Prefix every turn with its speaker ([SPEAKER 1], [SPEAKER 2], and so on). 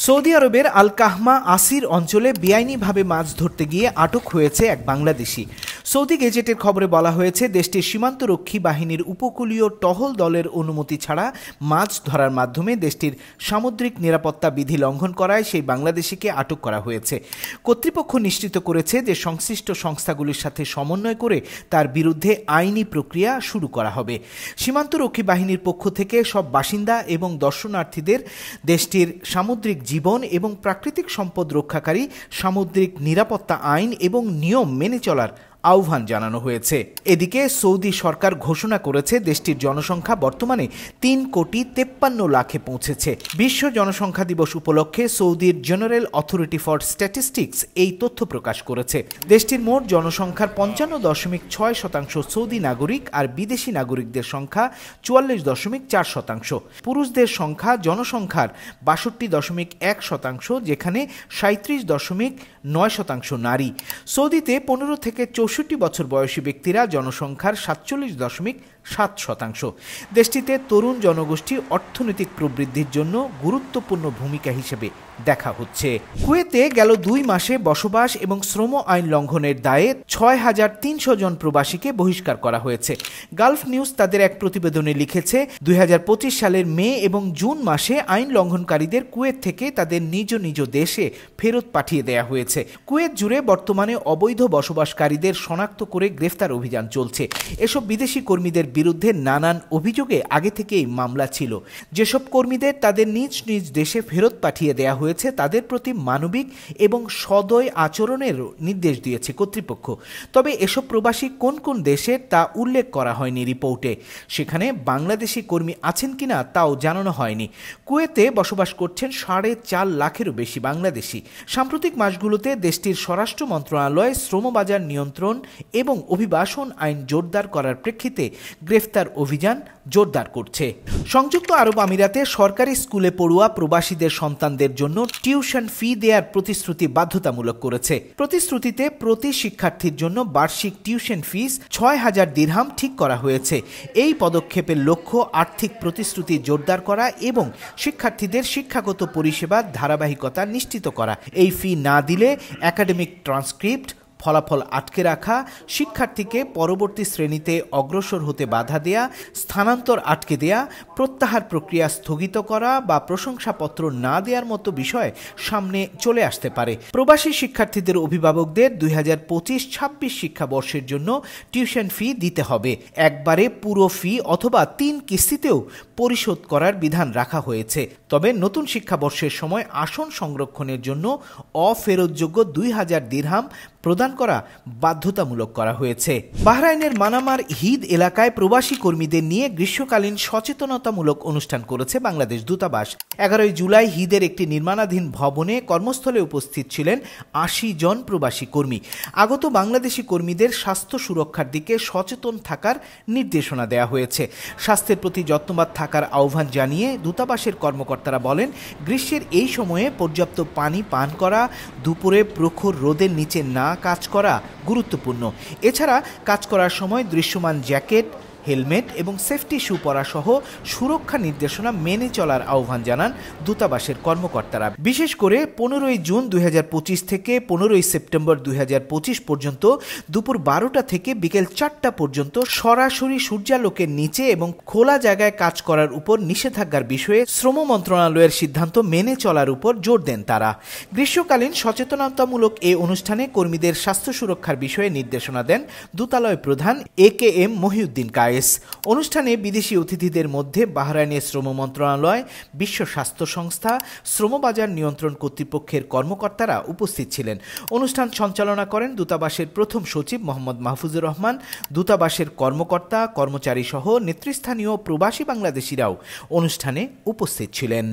[SPEAKER 1] Saudi আরবের আল কাহমা আসির অঞ্চলে বেআইনিভাবে মাছ ধরতে গিয়ে আটক হয়েছে এক বাংলাদেশি। সৌদি গেজেটের খবরে বলা হয়েছে, দেশটির সীমান্তরক্ষী বাহিনীর উপকূলীয় টহল দলের অনুমতি ছাড়া মাছ ধরার মাধ্যমে দেশটির সামুদ্রিক নিরাপত্তা বিধি লঙ্ঘন করায় সেই বাংলাদেশিকে আটক করা হয়েছে। কর্তৃপক্ষ নিশ্চিত করেছে যে সংশ্লিষ্ট সংস্থাগুলির সাথে সমন্বয় করে তার বিরুদ্ধে আইনি প্রক্রিয়া শুরু করা হবে। সীমান্তরক্ষী বাহিনীর পক্ষ থেকে সব বাসিন্দা এবং দর্শনার্থীদের দেশটির সামুদ্রিক জীবন এবং প্রাকৃতিক সম্পদ রক্ষাকারী সামুদ্রিক নিরাপত্তা আইন এবং নিয়ম মেনে চলার আহ্বান জানানো হয়েছে। এদিকে সৌদি সরকার ঘোষণা করেছে দেশটির জনসংখ্যা বর্তমানে 3,53,00,000-এ পৌঁছেছে। বিশ্ব জনসংখ্যা দিবস উপলক্ষে সৌদির জেনারেল অথরিটি ফর স্ট্যাটিস্টিক্স এই তথ্য প্রকাশ করেছে। দেশটির মোট জনসংখ্যার 55.6% সৌদি নাগরিক আর বিদেশি নাগরিকদের সংখ্যা 44.4%। পুরুষদের সংখ্যা জনসংখ্যার 62.1%, যেখানে 37.9% নারী। সৌদিতে 15 থেকে 64 বছর বয়সী ব্যক্তিরা জনসংখ্যার 47.7%। দেশটিতে তরুণ জনগোষ্ঠী অর্থনৈতিক প্রবৃদ্ধির জন্য গুরুত্বপূর্ণ ভূমিকা হিসেবে দেখা হচ্ছে। কুয়েতে গেল 2 মাসে বসবাস এবং শ্রম আইন লঙ্ঘনের দায়ে 6,300 জন প্রবাসীকে বহিষ্কার করা হয়েছে। গালফ নিউজ তাদের এক প্রতিবেদনে লিখেছে, 2025 সালের মে এবং জুন মাসে আইন লঙ্ঘনকারীদের কুয়েত থেকে তাদের নিজ নিজ দেশে ফেরত পাঠিয়ে দেয়া হয়েছে। কুয়েত জুড়ে বর্তমানে অবৈধ বসবাসকারীদের শনাক্ত করে গ্রেফতার অভিযান চলছে। এসব বিদেশি কর্মীদের বিরুদ্ধে নানান অভিযোগে আগে থেকেই মামলা ছিল। যেসব কর্মীদের তাদের নিজ নিজ দেশে ফেরত পাঠিয়ে দেয়া হয়েছে তাদের প্রতি মানবিক এবং সদয় আচরণের নির্দেশ দিয়েছে কর্তৃপক্ষ। তবে এসব প্রবাসী কোন কোন দেশের তা উল্লেখ করা হয়নি রিপোর্টে। সেখানে বাংলাদেশি কর্মী আছেন কিনা তাও জানানো হয়নি। কুয়েতে বসবাস করছেন 4.5 লাখেরও বেশি বাংলাদেশি। সাম্প্রতিক মাসগুলোতে দেশটির স্বরাষ্ট্র মন্ত্রণালয় শ্রমবাজার নিয়ন্ত্রণ এবং অভিবাসন আইন জোরদার করার প্রেক্ষিতে গ্রেফতার অভিযান জোরদার করছে। সংযুক্ত আরব আমিরাতে সরকারি স্কুলে পড়ুয়া প্রবাসীদের সন্তানদের জন্য টিউশন ফি দেওয়ার প্রতিশ্রুতি বাধ্যতামূলক করেছে। প্রতিশ্রুতিতে প্রতি শিক্ষার্থীর জন্য বার্ষিক টিউশন ফিস 6,000 দিরহাম ঠিক করা হয়েছে। এই পদক্ষেপের লক্ষ্য আর্থিক প্রতিশ্রুতি জোরদার করা এবং শিক্ষার্থীদের শিক্ষাগত পরিষেবার ধারাবাহিকতা নিশ্চিত করা। এই ফি না দিলে একাডেমিক ট্রান্সক্রিপ্ট, ফলাফল আটকে রাখা, শিক্ষার্থীকে পরবর্তী শ্রেণীতে অগ্রসর হতে বাধা দেয়া, স্থানান্তর আটকে দেয়া, প্রত্যাহার প্রক্রিয়া স্থগিত করা বা প্রশংসাপত্র না দেওয়ার মতো বিষয় সামনে চলে আসতে পারে। প্রবাসী শিক্ষার্থীদের অভিভাবকদের 2025-26 শিক্ষাবর্ষের জন্য টিউশন ফি দিতে হবে। একবারে পুরো ফি অথবা 3 কিস্তিতেও পরিশোধ করার বিধান রাখা হয়েছে। তবে নতুন শিক্ষাবর্ষের সময় আসন সংরক্ষণের জন্য অফেরতযোগ্য 2,000 দিরহাম প্রদান করা বাধ্যতামূলক করা হয়েছে। বাহরাইনের মানামার হিদ এলাকায় প্রবাসী কর্মীদের নিয়ে গ্রীষ্মকালীন সচেতনতামূলক অনুষ্ঠান করেছে বাংলাদেশ দূতাবাস। 11 জুলাই হিদের একটি নির্মাণাধীন ভবনে কর্মস্থলে উপস্থিত ছিলেন 80 জন প্রবাসী কর্মী। আগত বাংলাদেশি কর্মীদের স্বাস্থ্য সুরক্ষার দিকে সচেতন থাকার নির্দেশনা দেওয়া হয়েছে। স্বাস্থ্যের প্রতি যত্নবান থাকার আহ্বান জানিয়ে দূতাবাসের কর্মকর্তারা বলেন, গ্রীষ্মের এই সময়ে পর্যাপ্ত পানি পান করা, দুপুরে প্রখর রোদের নিচে না কাজ করা গুরুত্বপূর্ণ। এছাড়া কাজ করার সময় দৃশ্যমান জ্যাকেট, হেলমেট এবং সেফটি শু পরা সহ সুরক্ষা নির্দেশনা মেনে চলার আহ্বান জানান দূতাবাসের কর্মকর্তারা। বিশেষ করে 15 জুন 2025 থেকে 15 সেপ্টেম্বর 2025 পর্যন্ত দুপুর 12টা থেকে বিকেল 4টা পর্যন্ত সরাসরি সূর্যালোকের নিচে এবং খোলা জায়গায় কাজ করার উপর নিষেধাজ্ঞার বিষয়ে শ্রম মন্ত্রণালয়ের সিদ্ধান্ত মেনে চলার উপর জোর দেন তারা। গ্রীষ্মকালীন সচেতনতামূলক এই অনুষ্ঠানে কর্মীদের স্বাস্থ্য সুরক্ষার বিষয়ে নির্দেশনা দেন দূতালয় প্রধান AKM মহিউদ্দিন কায়েস। অনুষ্ঠানে বিদেশি অতিথিদের মধ্যে বাহরাইনের শ্রম মন্ত্রণালয়, বিশ্ব স্বাস্থ্য সংস্থা, শ্রমবাজার নিয়ন্ত্রণ কর্তৃপক্ষের কর্মকর্তারা উপস্থিত ছিলেন। অনুষ্ঠান সঞ্চালনা করেন দূতাবাসের প্রথম সচিব মোহাম্মদ মাহফুজুর রহমান। দূতাবাসের কর্মকর্তা, কর্মচারী সহ নেতৃস্থানীয় প্রবাসী বাংলাদেশিরাও অনুষ্ঠানে উপস্থিত ছিলেন।